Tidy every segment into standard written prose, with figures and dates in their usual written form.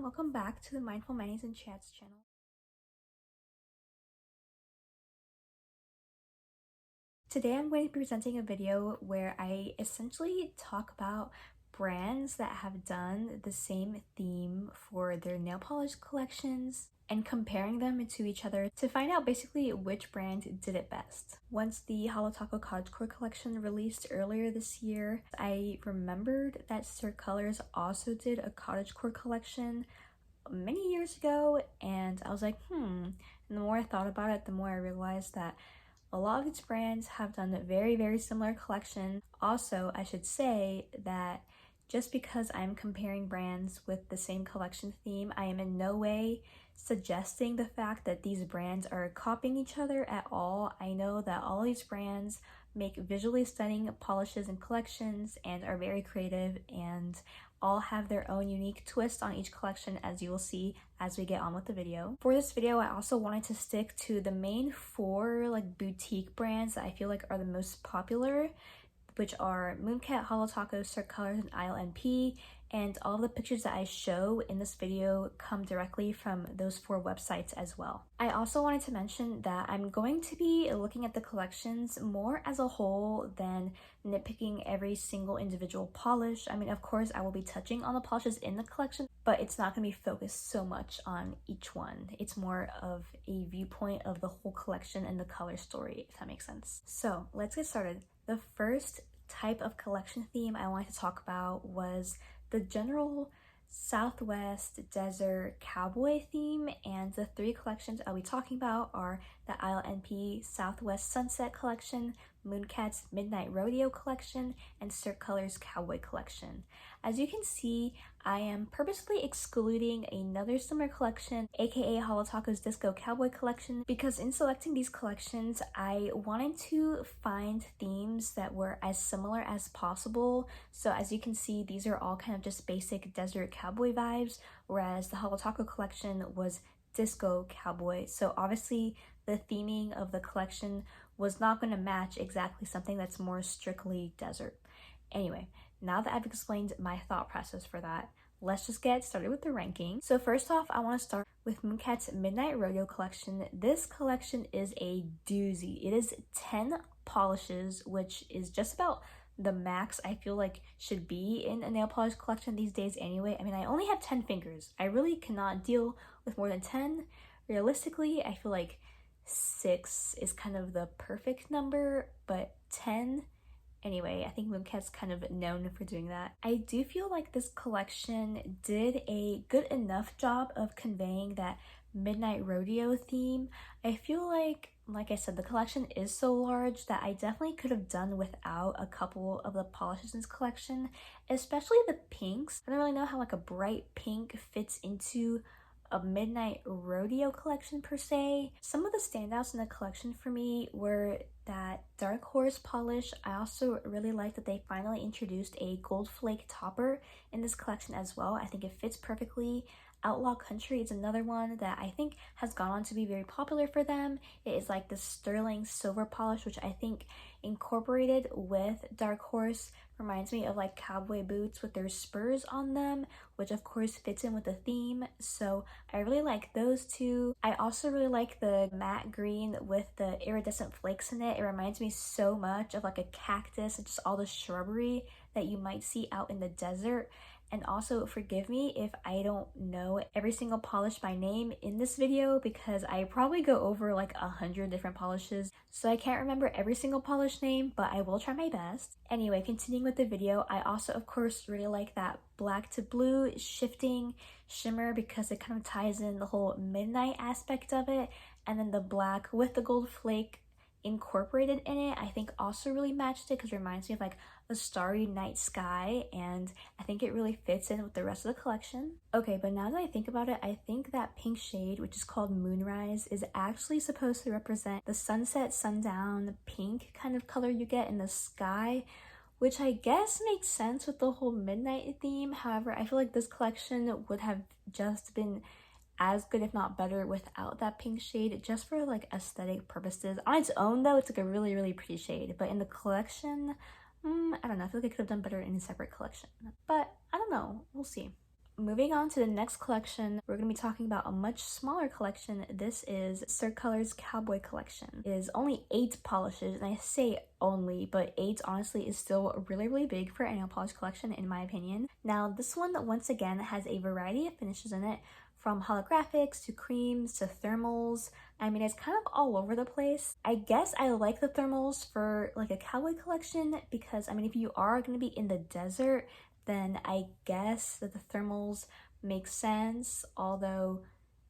welcome back to the Mindful Mannies and Chats channel. Today I'm going to be presenting a video where I essentially talk about brands that have done the same theme for their nail polish collections and comparing them to each other to find out basically which brand did it best. Once the Holo Taco Cottagecore collection released earlier this year, I remembered that Sir Colors also did a Cottagecore collection many years ago, and I was like, and the more I thought about it, the more I realized that a lot of these brands have done very similar collections. Also, I should say that just because I'm comparing brands with the same collection theme, I am in no way suggesting the fact that these brands are copying each other at all. I know that all these brands make visually stunning polishes and collections and are very creative and all have their own unique twist on each collection, as you will see as we get on with the video. For this video, I also wanted to stick to the main four boutique brands that I feel like are the most popular, which are Mooncat, Holo Taco, Sir Colors, and ILNP, and all the pictures that I show in this video come directly from those four websites as well. I also wanted to mention that I'm going to be looking at the collections more as a whole than nitpicking every single individual polish. I mean, of course, I will be touching on the polishes in the collection, but it's not going to be focused so much on each one. It's more of a viewpoint of the whole collection and the color story, if that makes sense. So let's get started. The first type of collection theme I wanted to talk about was the general Southwest Desert Cowboy theme, and the three collections I'll be talking about are the ILNP Southwest Sunset Collection, Mooncat's Midnight Rodeo Collection, and Sir Colors Cowboy Collection. As you can see, I am purposely excluding another summer collection, aka Holo Taco's Disco Cowboy Collection, because in selecting these collections, I wanted to find themes that were as similar as possible. So as you can see, these are all kind of just basic desert cowboy vibes, whereas the Holo Taco collection was disco cowboy. So obviously the theming of the collection was not going to match exactly something that's more strictly desert. Anyway, now that I've explained my thought process for that, let's just get started with the ranking. So first off, I want to start with Mooncat's Midnight Rodeo Collection. This collection is a doozy. It is 10 polishes, which is just about the max I feel like should be in a nail polish collection these days anyway. I mean, I only have 10 fingers. I really cannot deal with more than 10. Realistically, I feel like 6 is kind of the perfect number, but 10, anyway, I think Mooncat's kind of known for doing that. I do feel like this collection did a good enough job of conveying that Midnight Rodeo theme. I feel like I said, the collection is so large that I definitely could have done without a couple of the polishes in this collection, especially the pinks. I don't really know how a bright pink fits into a Midnight Rodeo collection per se. Some of the standouts in the collection for me were that Dark Horse polish. I also really like that they finally introduced a gold flake topper in this collection as well. I think it fits perfectly. Outlaw Country is another one that I think has gone on to be very popular for them. It is like the sterling silver polish, which I think incorporated with Dark Horse reminds me of cowboy boots with their spurs on them, which of course fits in with the theme. So I really like those two. I also really like the matte green with the iridescent flakes in it. It reminds me so much of a cactus and just all the shrubbery that you might see out in the desert. And also forgive me if I don't know every single polish by name in this video, because I probably go over 100 different polishes, so I can't remember every single polish name, but I will try my best. Anyway, continuing with the video, I also of course really like that black to blue shifting shimmer because it kind of ties in the whole midnight aspect of it, and then the black with the gold flake incorporated in it I think also really matched it because it reminds me of a starry night sky, and I think it really fits in with the rest of the collection. Okay, but now that I think about it, I think that pink shade, which is called Moonrise, is actually supposed to represent the sunset sundown pink kind of color you get in the sky, which I guess makes sense with the whole midnight theme. However, I feel like this collection would have just been as good if not better without that pink shade, just for aesthetic purposes. On its own though, it's a really pretty shade, but in the collection, I don't know, I feel like I could have done better in a separate collection, but I don't know, we'll see. Moving on to the next collection, we're going to be talking about a much smaller collection. This is Color's Cowboy collection. It is only 8 polishes, and I say only, but 8 honestly is still really big for a nail polish collection in my opinion. Now this one once again has a variety of finishes in it, from holographics to creams to thermals. I mean, it's kind of all over the place. I guess I like the thermals for like a cowboy collection because, I mean, if you are going to be in the desert, then I guess that the thermals make sense, although,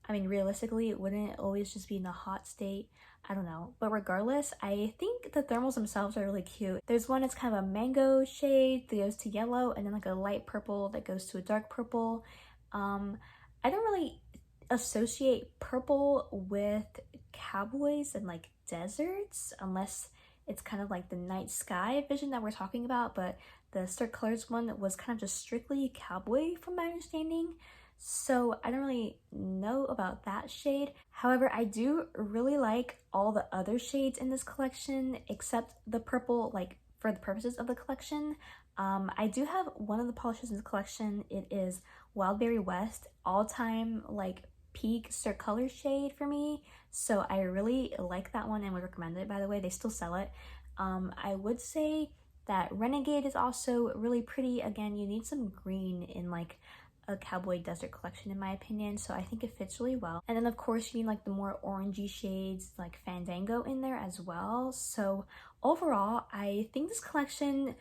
I mean, realistically, it wouldn't always just be in a hot state. I don't know. But regardless, I think the thermals themselves are really cute. There's one that's kind of a mango shade that goes to yellow, and then like a light purple that goes to a dark purple. I don't really associate purple with cowboys and like deserts unless it's kind of like the night sky vision that we're talking about, but the Start Colors one was kind of just strictly cowboy from my understanding, so I don't really know about that shade. However, I do really like all the other shades in this collection except the purple, like for the purposes of the collection. I do have one of the polishes in the collection. It is Wildberry West, all-time like peak Start Colors shade for me, so I really like that one and would recommend it. By the way, they still sell it. I would say that Renegade is also really pretty. Again, you need some green in like a cowboy desert collection in my opinion, so I think it fits really well. And then of course you need like the more orangey shades like Fandango in there as well. So overall, I think this collection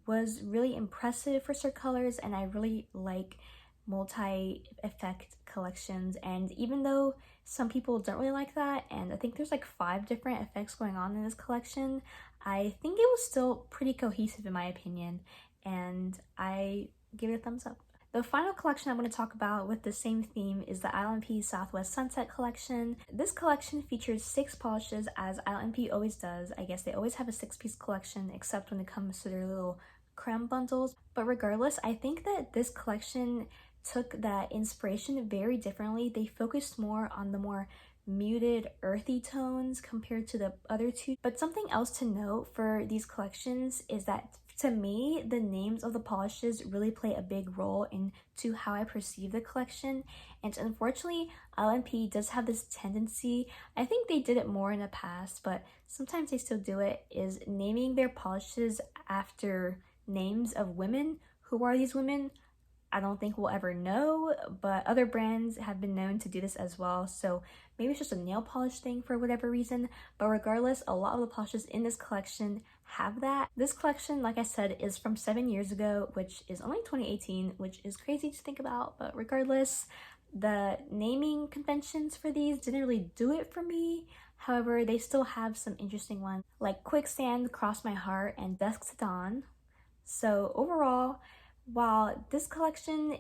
was really impressive for Start Colors, and I really like multi-effect collections. And even though some people don't really like that, and I think there's like 5 different effects going on in this collection, I think it was still pretty cohesive in my opinion, and I give it a thumbs up. The final collection I'm going to talk about with the same theme is the ILNP Southwest Sunset collection. This collection features 6 polishes, as ILNP always does. I guess they always have a 6-piece collection except when it comes to their little creme bundles. But regardless, I think that this collection took that inspiration very differently. They focused more on the more muted earthy tones compared to the other 2. But something else to note for these collections is that to me, the names of the polishes really play a big role into how I perceive the collection, and unfortunately ILNP does have this tendency, I think they did it more in the past, but sometimes they still do it, is naming their polishes after names of women. Who are these women? I don't think we'll ever know, but other brands have been known to do this as well, so maybe it's just a nail polish thing for whatever reason. But regardless, a lot of the polishes in this collection have that. This collection, like I said, is from 7 years ago, which is only 2018, which is crazy to think about, but regardless, the naming conventions for these didn't really do it for me. However, they still have some interesting ones, like Quicksand, Cross My Heart, and Dusk to Dawn. So overall, while this collection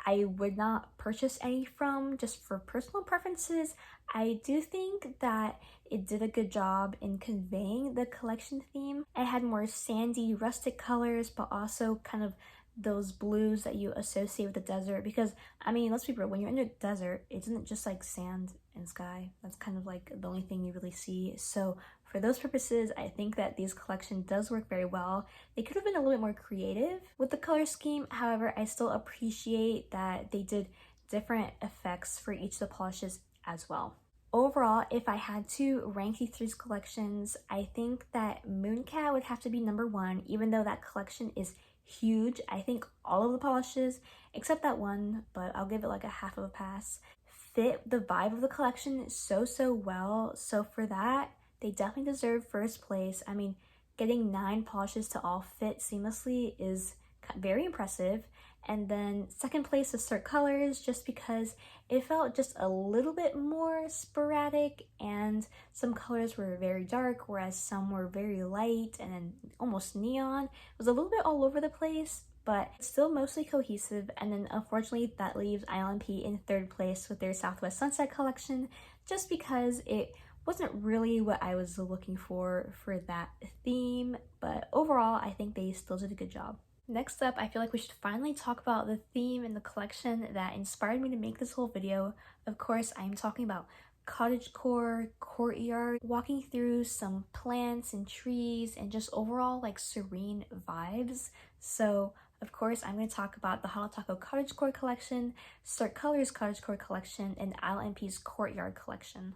I would not purchase any from just for personal preferences, I do think that it did a good job in conveying the collection theme. It had more sandy, rustic colors, but also kind of those blues that you associate with the desert, because I mean, let's be real, when you're in the desert, it isn't just like sand and sky. That's kind of like the only thing you really see. So for those purposes, I think that this collection does work very well. They could have been a little bit more creative with the color scheme. However, I still appreciate that they did different effects for each of the polishes as well. Overall, if I had to rank these 3 collections, I think that Mooncat would have to be number 1, even though that collection is huge. I think all of the polishes, except that one, but I'll give it like a half of a pass, fit the vibe of the collection so well. So for that, they definitely deserve first place. I mean, getting 9 polishes to all fit seamlessly is very impressive. And then second place is Start Colors, just because it felt just a little bit more sporadic, and some colors were very dark, whereas some were very light and then almost neon. It was a little bit all over the place, but still mostly cohesive. And then unfortunately that leaves ILNP in 3rd place with their Southwest Sunset collection, just because it wasn't really what I was looking for that theme. But overall, I think they still did a good job. Next up, I feel like we should finally talk about the theme in the collection that inspired me to make this whole video. Of course, I am talking about cottagecore, courtyard, walking through some plants and trees and just overall like serene vibes. So Of course, I'm going to talk about the Holo Taco Cottagecore collection, Cirque Colors Cottagecore collection, and ILNP's Courtyard collection.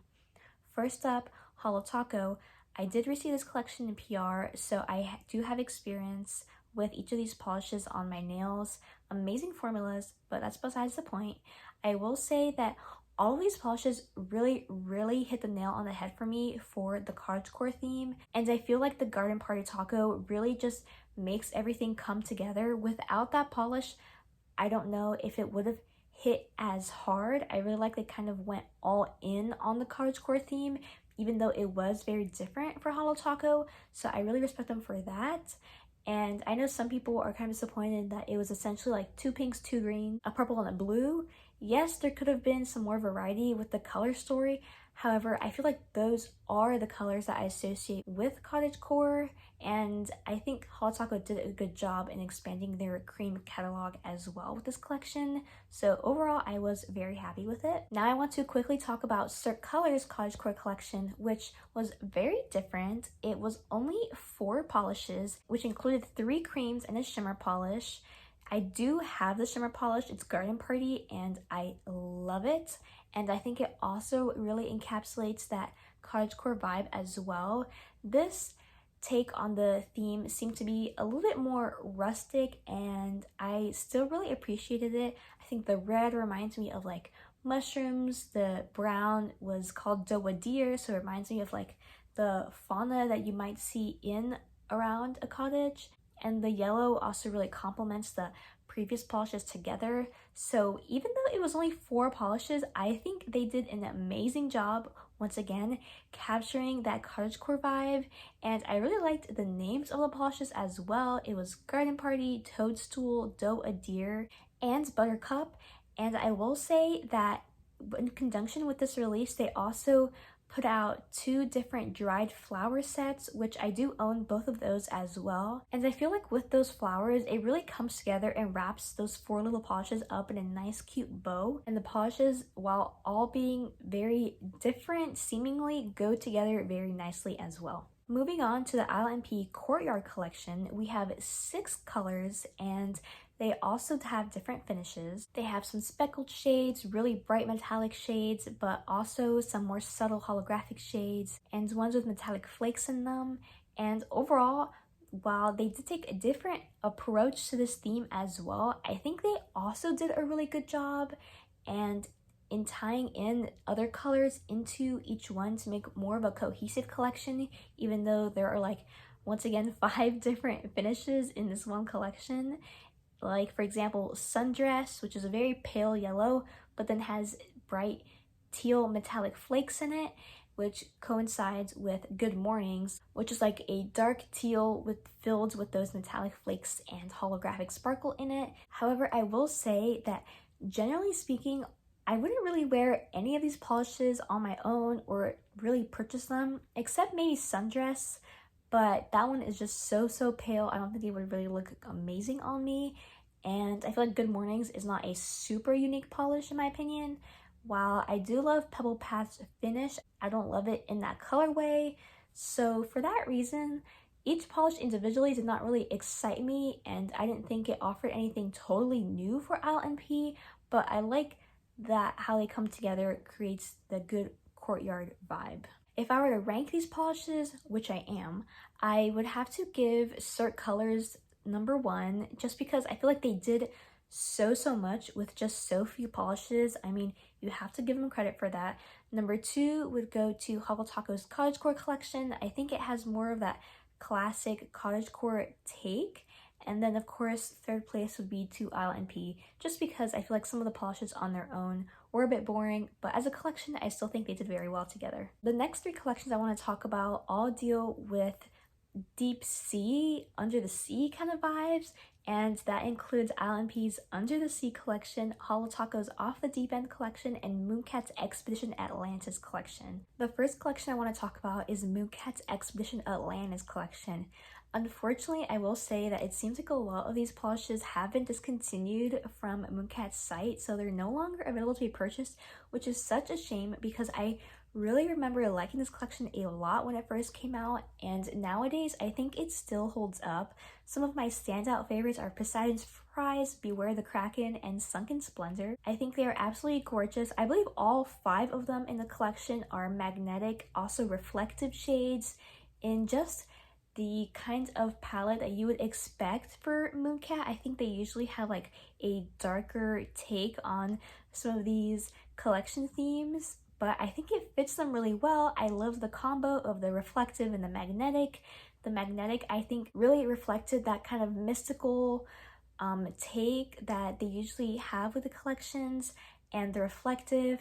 First up, Holo Taco. I did receive this collection in PR, so I do have experience with each of these polishes on my nails. Amazing formulas, but that's besides the point. I will say that all of these polishes really hit the nail on the head for me for the cottagecore theme, and I feel like the Garden Party Taco really just makes everything come together. Without that polish, I don't know if it would have hit as hard. I really like they kind of went all in on the cottagecore theme, even though it was very different for Holo Taco, so I really respect them for that. And I know some people are kind of disappointed that it was essentially like 2 pinks, 2 greens, a purple, and a blue. Yes, there could have been some more variety with the color story. However, I feel like those are the colors that I associate with cottagecore, and I think Holo Taco did a good job in expanding their cream catalog as well with this collection. So overall, I was very happy with it. Now I want to quickly talk about Cirque Colors Cottagecore collection, which was very different. It was only 4 polishes, which included 3 creams and a shimmer polish. I do have the shimmer polish, it's Garden Party, and I love it. And I think it also really encapsulates that cottagecore vibe as well. This take on the theme seemed to be a little bit more rustic, and I still really appreciated it. I think the red reminds me of like mushrooms, the brown was called Doa deer, so it reminds me of like the fauna that you might see in around a cottage. And the yellow also really complements the previous polishes together. So even though it was only 4 polishes, I think they did an amazing job once again capturing that cottagecore vibe. And I really liked the names of the polishes as well. It was Garden Party, Toadstool, Doa Deer, and Buttercup. And I will say that in conjunction with this release, they also put out 2 different dried flower sets, which I do own both of those as well. And I feel like with those flowers, it really comes together and wraps those 4 little polishes up in a nice cute bow. And the polishes, while all being very different, seemingly go together very nicely as well. Moving on to the ILNP Courtyard collection, we have 6 colors, and they also have different finishes. They have some speckled shades, really bright metallic shades, but also some more subtle holographic shades, and ones with metallic flakes in them. And overall, while they did take a different approach to this theme as well, I think they also did a really good job and in tying in other colors into each one to make more of a cohesive collection, even though there are like, once again, 5 different finishes in this one collection. Like for example, Sundress, which is a very pale yellow, but then has bright teal metallic flakes in it, which coincides with Good Mornings, which is like a dark teal filled with those metallic flakes and holographic sparkle in it. However, I will say that generally speaking, I wouldn't really wear any of these polishes on my own or really purchase them, except maybe Sundress, but that one is just so pale. I don't think it would really look amazing on me. And I feel like Good Mornings is not a super unique polish in my opinion. While I do love Pebble Path's finish, I don't love it in that colorway. So for that reason, each polish individually did not really excite me, and I didn't think it offered anything totally new for ILNP, but I like that how they come together creates the good courtyard vibe. If I were to rank these polishes, which I am, I would have to give Cirque Colors number 1, just because I feel like they did so much with just so few polishes. I mean, you have to give them credit for that. Number 2 would go to Holo Taco's Cottagecore collection. I think it has more of that classic cottagecore take. And then of course, 3rd place would be to ILNP, just because I feel like some of the polishes on their own were a bit boring, but as a collection, I still think they did very well together. The next 3 collections I want to talk about all deal with deep sea, under the sea kind of vibes, and that includes ILNP's Under the Sea collection, Holo Taco's Off the Deep End collection, and Mooncat's Expedition Atlantis collection. The first collection I want to talk about is Mooncat's Expedition Atlantis collection. Unfortunately, I will say that it seems like a lot of these polishes have been discontinued from Mooncat's site, so they're no longer available to be purchased, which is such a shame because I really remember liking this collection a lot when it first came out, and nowadays I think it still holds up. Some of my standout favorites are Poseidon's Prize, Beware the Kraken, and Sunken Splendor. I think they are absolutely gorgeous. I believe all 5 of them in the collection are magnetic, also reflective shades in just the kind of palette that you would expect for Mooncat. I think they usually have like a darker take on some of these collection themes, but I think it fits them really well. I love the combo of the reflective and the magnetic. The magnetic, I think, really reflected that kind of mystical take that they usually have with the collections, and the reflective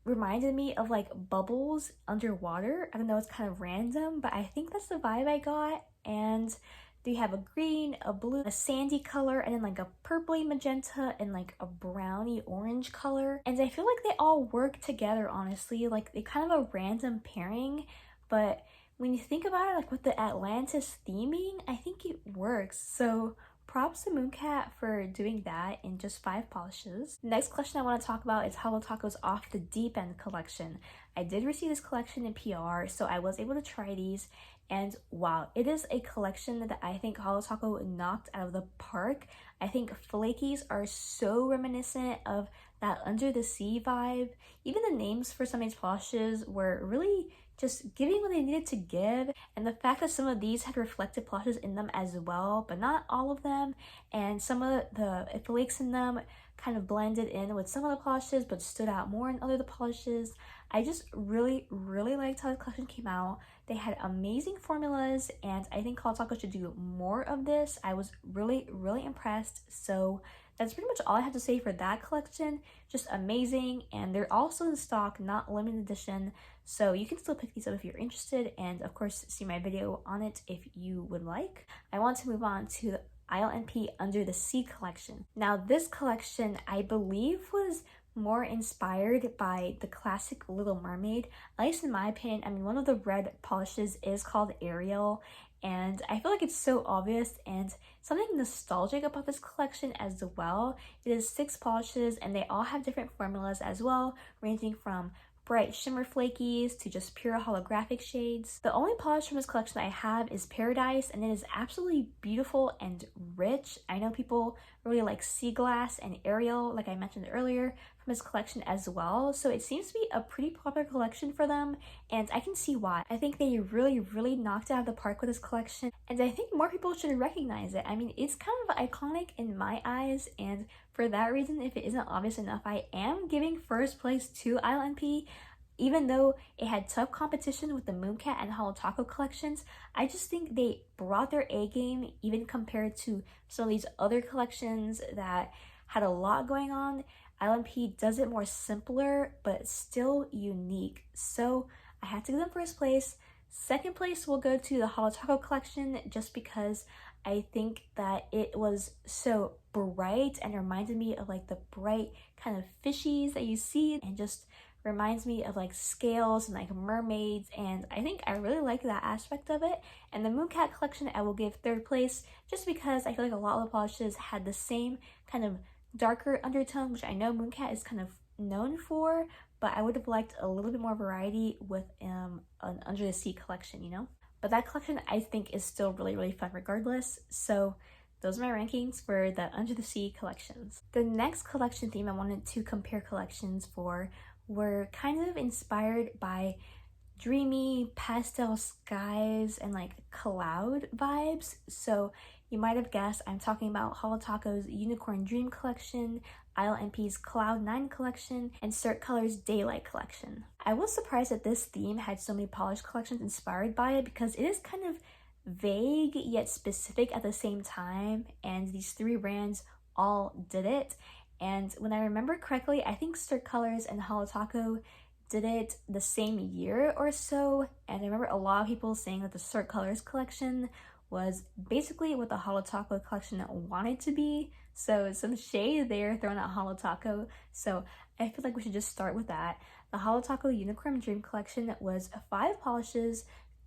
reminded me of like bubbles underwater. I don't know, it's kind of random, but I think that's the vibe I got. And they have a green, a blue, a sandy color, and then like a purpley magenta and like a browny orange color. And I feel like they all work together, honestly. Like they kind of a random pairing, but when you think about it, like with the Atlantis theming, I think it works. So props to Mooncat for doing that in just 5 polishes. Next collection I want to talk about is Holo Taco's Off the Deep End collection. I did receive this collection in PR, so I was able to try these, and wow, it is a collection that I think Holo Taco knocked out of the park. I think flakies are so reminiscent of that Under the Sea vibe. Even the names for some of these polishes were really just giving what they needed to give, and the fact that some of these had reflective polishes in them as well, but not all of them, and some of the flakes in them kind of blended in with some of the polishes but stood out more in other of the polishes. I just really liked how the collection came out. They had amazing formulas, and I think Holo Taco should do more of this. I was really impressed. So that's pretty much all I have to say for that collection. Just amazing, and they're also in stock, not limited edition, so you can still pick these up if you're interested, and of course see my video on it if you would like. I want to move on to the ILNP Under the Sea collection. Now this collection I believe was more inspired by the classic Little Mermaid, at least in my opinion. I mean, one of the red polishes is called Ariel, and I feel like it's so obvious and something nostalgic about this collection as well. It is 6 polishes, and they all have different formulas as well, ranging from bright shimmer flakies to just pure holographic shades. The only polish from this collection that I have is Paradise, and it is absolutely beautiful and rich. I know people really like Sea Glass and Ariel, like I mentioned earlier, from his collection as well, so it seems to be a pretty popular collection for them, and I can see why. I think they really knocked it out of the park with this collection, and I think more people should recognize it. I mean, it's kind of iconic in my eyes, and for that reason, if it isn't obvious enough, I am giving first place to ILNP. Even though it had tough competition with the Mooncat and Holo Taco collections, I just think they brought their A game even compared to some of these other collections that had a lot going on. ILNP does it more simpler, but still unique. So I had to give them first place. Second place will go to the Holo Taco collection, just because I think that it was so bright and reminded me of like the bright kind of fishies that you see, and just reminds me of like scales and like mermaids, and I think I really like that aspect of it. And the Mooncat collection I will give third place, just because I feel like a lot of the polishes had the same kind of darker undertone, which I know Mooncat is kind of known for, but I would have liked a little bit more variety with an Under the Sea collection, you know? But that collection I think is still really fun regardless. So those are my rankings for the Under the Sea collections. The next collection theme I wanted to compare collections for were kind of inspired by dreamy pastel skies and like cloud vibes. So you might have guessed I'm talking about Holo Taco's Unicorn Dream collection, ILNP's Cloud 9 collection, and Cert Color's Daylight collection. I was surprised that this theme had so many polished collections inspired by it, because it is kind of vague yet specific at the same time, and these 3 brands all did it. And when I remember correctly, I think Cert Colors and Holo Taco did it the same year or so, and I remember a lot of people saying that the Cert Colors collection was basically what the Holo Taco collection wanted to be. So some shade there thrown at Holo Taco. So I feel like we should just start with that. The Holo Taco Unicorn Dream collection was 5 polishes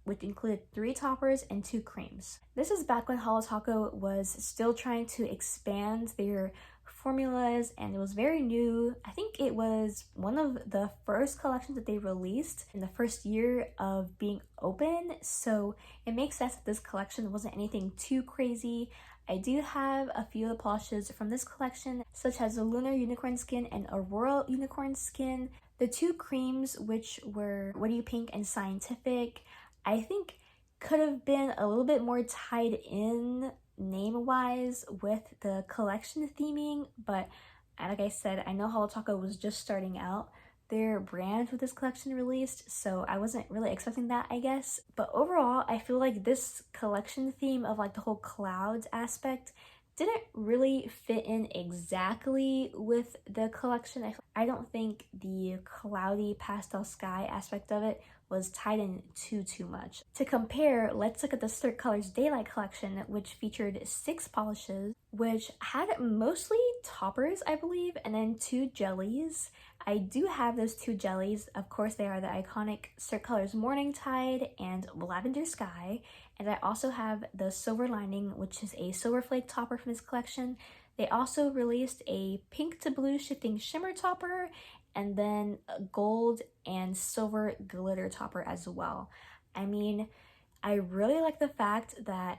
which included 3 toppers and 2 creams. This is back when Holo Taco was still trying to expand their formulas, and it was very new. I think it was one of the first collections that they released in the first year of being open, so it makes sense that this collection wasn't anything too crazy. I do have a few of the polishes from this collection, such as the Lunar Unicorn Skin and Aurora Unicorn Skin. The 2 creams, which were What Do You Pink and Scientific, I think could have been a little bit more tied in name-wise with the collection theming, but like I said, I know Holo Taco was just starting out their brand with this collection released, so I wasn't really expecting that, I guess. But overall, I feel like this collection theme of like the whole clouds aspect didn't really fit in exactly with the collection. I don't think the cloudy pastel sky aspect of it was tied in too much. To compare, let's look at the Skirt Colors Daylight collection, which featured 6 polishes, which had mostly toppers, I believe, and then 2 jellies. I do have those 2 jellies. Of course, they are the iconic Skirt Colors Morning Tide and Lavender Sky. And I also have the Silver Lining, which is a silver flake topper from this collection. They also released a pink to blue shifting shimmer topper, and then a gold and silver glitter topper as well. I mean, I really like the fact that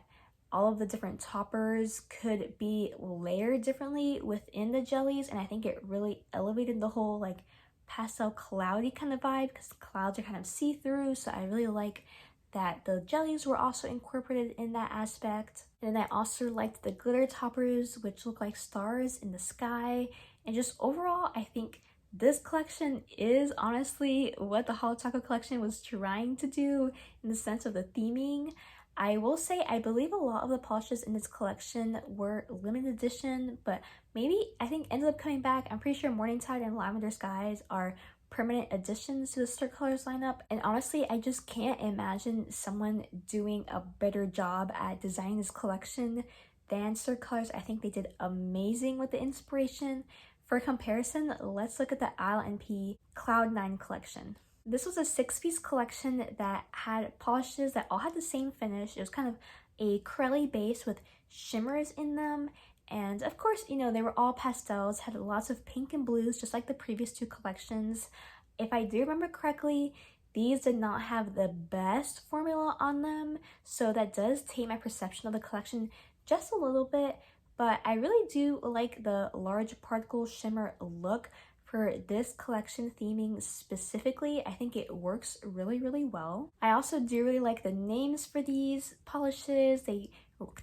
all of the different toppers could be layered differently within the jellies, and I think it really elevated the whole like pastel cloudy kind of vibe, because the clouds are kind of see-through, so I really like that the jellies were also incorporated in that aspect. And then I also liked the glitter toppers, which look like stars in the sky, and just overall, I think this collection is honestly what the Holo Taco collection was trying to do in the sense of the theming. I will say I believe a lot of the polishes in this collection were limited edition, but maybe I think ended up coming back. I'm pretty sure Morning Tide and Lavender Skies are permanent additions to the Skirt Colors lineup, and honestly I just can't imagine someone doing a better job at designing this collection than Skirt Colors. I think they did amazing with the inspiration. For comparison, let's look at the ILNP Cloud 9 collection. This was a 6-piece collection that had polishes that all had the same finish. It was kind of a corally base with shimmers in them, and of course, you know, they were all pastels, had lots of pink and blues, just like the previous 2 collections. If I do remember correctly, these did not have the best formula on them, so that does taint my perception of the collection just a little bit, but I really do like the large particle shimmer look for this collection theming specifically. I think it works really well. I also do really like the names for these polishes. They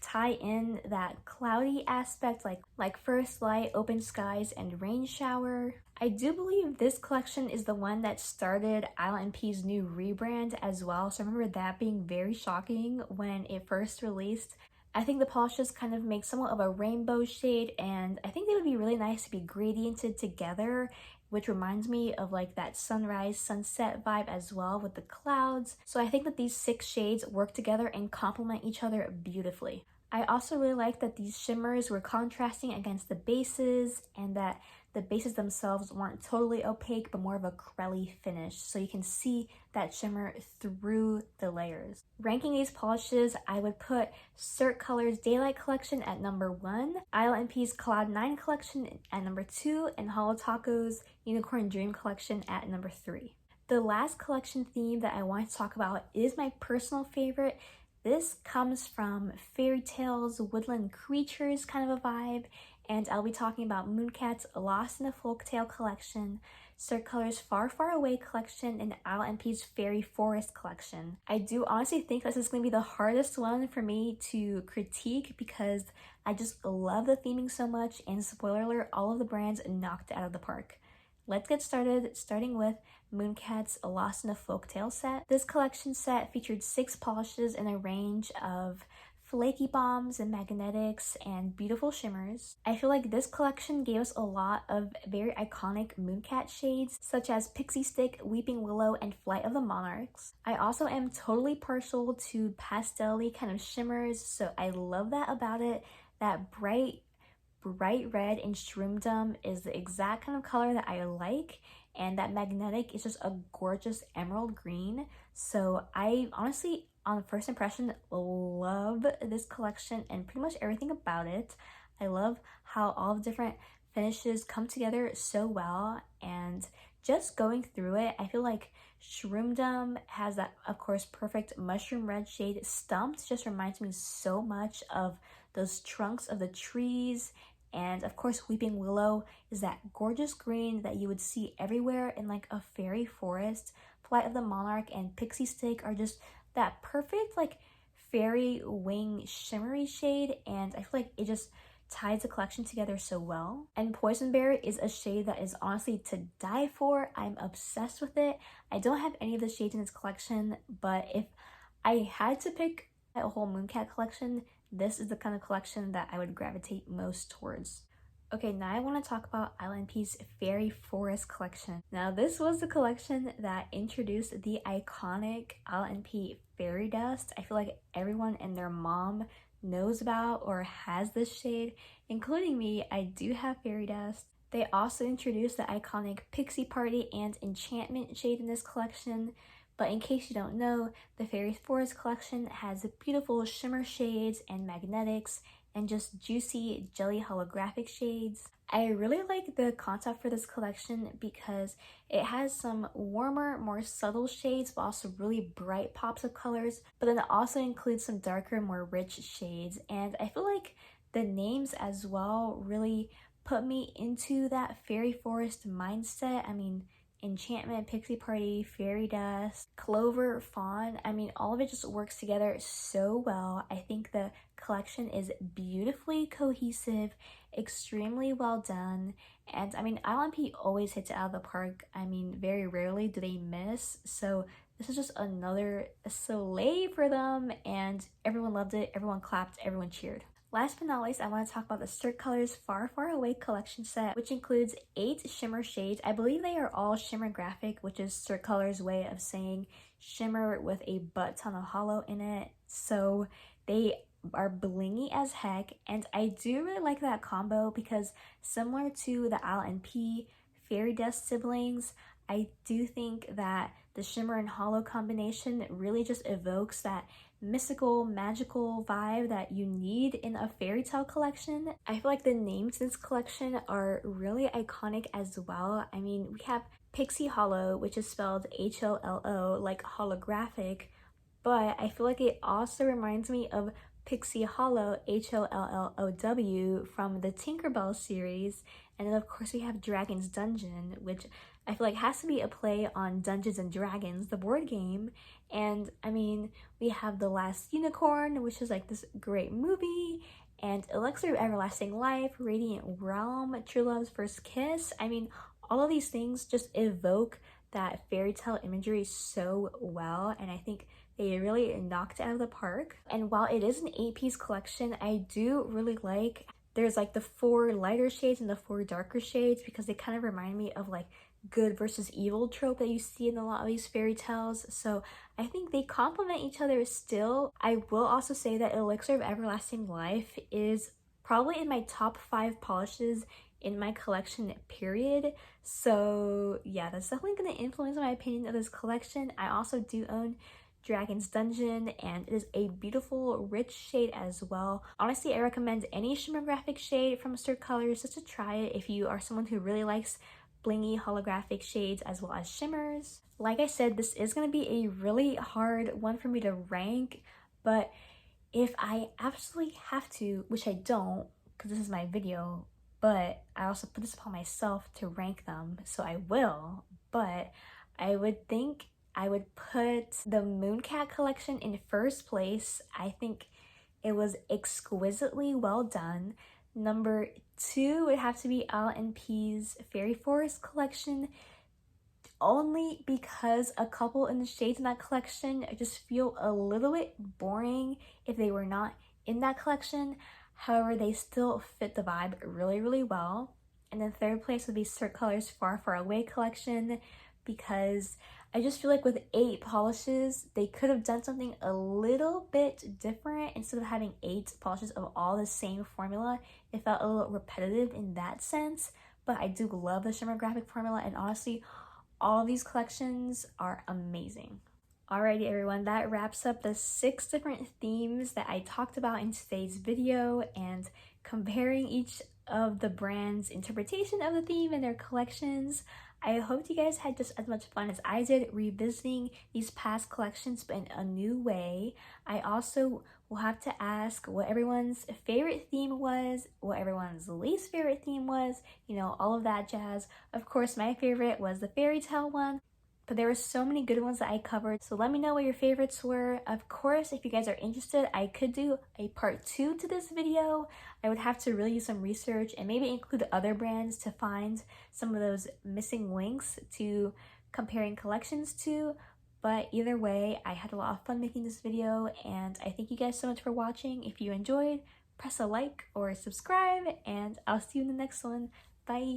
tie in that cloudy aspect like First Light, Open Skies, and Rain Shower. I do believe this collection is the one that started ILNP's new rebrand as well, so I remember that being very shocking when it first released. I think the polishes kind of make somewhat of a rainbow shade, and I think they would be really nice to be gradiented together, which reminds me of like that sunrise sunset vibe as well with the clouds. So I think that these 6 shades work together and complement each other beautifully. I also really like that these shimmers were contrasting against the bases, and that the bases themselves weren't totally opaque but more of a corally finish, so you can see that shimmer through the layers. Ranking these polishes, I would put Skirt Colors Daylight collection at number 1, ILNP's Cloud 9 collection at number 2, and Holo Taco's Unicorn Dream collection at number 3. The last collection theme that I want to talk about is my personal favorite. This comes from fairy tales, woodland creatures kind of a vibe, and I'll be talking about Mooncat's Lost in a Folktale collection, Skirt Colors Far Far Away collection, and ILNP's Fairy Forest collection. I do honestly think this is going to be the hardest one for me to critique because I just love the theming so much, and spoiler alert, all of the brands knocked it out of the park. Let's get started, starting with Mooncat's Lost in a Folktale set. This collection set featured 6 polishes in a range of flaky bombs and magnetics and beautiful shimmers. I feel like this collection gave us a lot of very iconic Mooncat shades, such as Pixie Stick, Weeping Willow, and Flight of the Monarchs. I also am totally partial to pastel-y kind of shimmers, so I love that about it. That bright red in Shroomdom is the exact kind of color that I like, and that magnetic is just a gorgeous emerald green. So I honestly On first impression, love this collection and pretty much everything about it. I love how all the different finishes come together so well, and just going through it, I feel like Shroomdom has that, of course, perfect mushroom red shade. Stumped just reminds me so much of those trunks of the trees, and of course Weeping Willow is that gorgeous green that you would see everywhere in like a fairy forest. Flight of the Monarch and Pixie Stick are just that perfect like fairy wing shimmery shade, and I feel like it just ties the collection together so well. And Poison Berry is a shade that is honestly to die for. I'm obsessed with it. I don't have any of the shades in this collection, but if I had to pick a whole Mooncat collection, this is the kind of collection that I would gravitate most towards. Okay, now I want to talk about ILNP's Fairy Forest collection. Now, this was the collection that introduced the iconic ILNP Fairy Dust. I feel like everyone and their mom knows about or has this shade, including me. I do have Fairy Dust. They also introduced the iconic Pixie Party and Enchantment shade in this collection. But in case you don't know, the Fairy Forest collection has beautiful shimmer shades and magnetics and just juicy jelly holographic shades. I really like the concept for this collection because it has some warmer, more subtle shades, but also really bright pops of colors. But then it also includes some darker, more rich shades. And I feel like the names as well really put me into that fairy forest mindset. I mean, Enchantment, Pixie Party, Fairy Dust, Clover, Fawn. I mean, all of it just works together so well. I think the collection is beautifully cohesive, extremely well done, and I mean, ILNP always hits it out of the park. I mean, very rarely do they miss, so this is just another soleil for them, and everyone loved it, everyone clapped, everyone cheered. Last but not least, I want to talk about the Skirt Colors Far Far Away collection set, which includes 8 shimmer shades. I believe they are all shimmer graphic, which is Skirt Colors' way of saying shimmer with a butt ton of hollow in it. So they are blingy as heck, and I do really like that combo because similar to the ILNP Fairy Dust siblings, I do think that the shimmer and hollow combination really just evokes that mystical, magical vibe that you need in a fairy tale collection. I feel like the names in this collection are really iconic as well. I mean, we have Pixie Hollow, which is spelled H-O-L-O, like holographic, but I feel like it also reminds me of Pixie Hollow, H-O-L-L-O-W, from the Tinkerbell series. And then of course we have Dragon's Dungeon, which I feel like has to be a play on Dungeons and Dragons, the board game. And I mean, we have The Last Unicorn, which is like this great movie, and Elixir of Everlasting Life, Radiant Realm, True Love's First Kiss. I mean, all of these things just evoke that fairy tale imagery so well, and I think they really knocked it out of the park. And while it is an 8-piece collection, I do really like there's like the 4 lighter shades and the 4 darker shades, because they kind of remind me of like good versus evil trope that you see in a lot of these fairy tales. So I think they complement each other still. I will also say that Elixir of Everlasting Life is probably in my top 5 polishes in my collection, period. So yeah, that's definitely going to influence my opinion of this collection. I also do own Dragon's Dungeon, and it is a beautiful, rich shade as well. Honestly, I recommend any shimmer graphic shade from Skirt Colors just to try it if you are someone who really likes blingy holographic shades as well as shimmers. Like I said, this is going to be a really hard one for me to rank, but if I absolutely have to, which I don't because this is my video, but I also put this upon myself to rank them, so I will, but I would think I would put the Mooncat collection in first place. I think it was exquisitely well done. Number 2 would have to be ILNP's Fairy Forest collection, only because a couple in the shades in that collection just feel a little bit boring if they were not in that collection. However, they still fit the vibe really, really well. And then third place would be Skirt Colors Far Far Away collection, because I just feel like with 8 polishes, they could have done something a little bit different. Instead of having 8 polishes of all the same formula, it felt a little repetitive in that sense. But I do love the shimmer graphic formula, and honestly, all of these collections are amazing. Alrighty everyone, that wraps up the 6 different themes that I talked about in today's video and comparing each of the brand's interpretation of the theme and their collections. I hope you guys had just as much fun as I did revisiting these past collections but in a new way. I also will have to ask what everyone's favorite theme was, what everyone's least favorite theme was, you know, all of that jazz. Of course, my favorite was the fairy tale one, but there were so many good ones that I covered, so let me know what your favorites were. Of course, if you guys are interested, I could do a part 2 to this video. I would have to really do some research and maybe include other brands to find some of those missing links to comparing collections to. But either way, I had a lot of fun making this video, and I thank you guys so much for watching. If you enjoyed, press a like or subscribe, and I'll see you in the next one. Bye!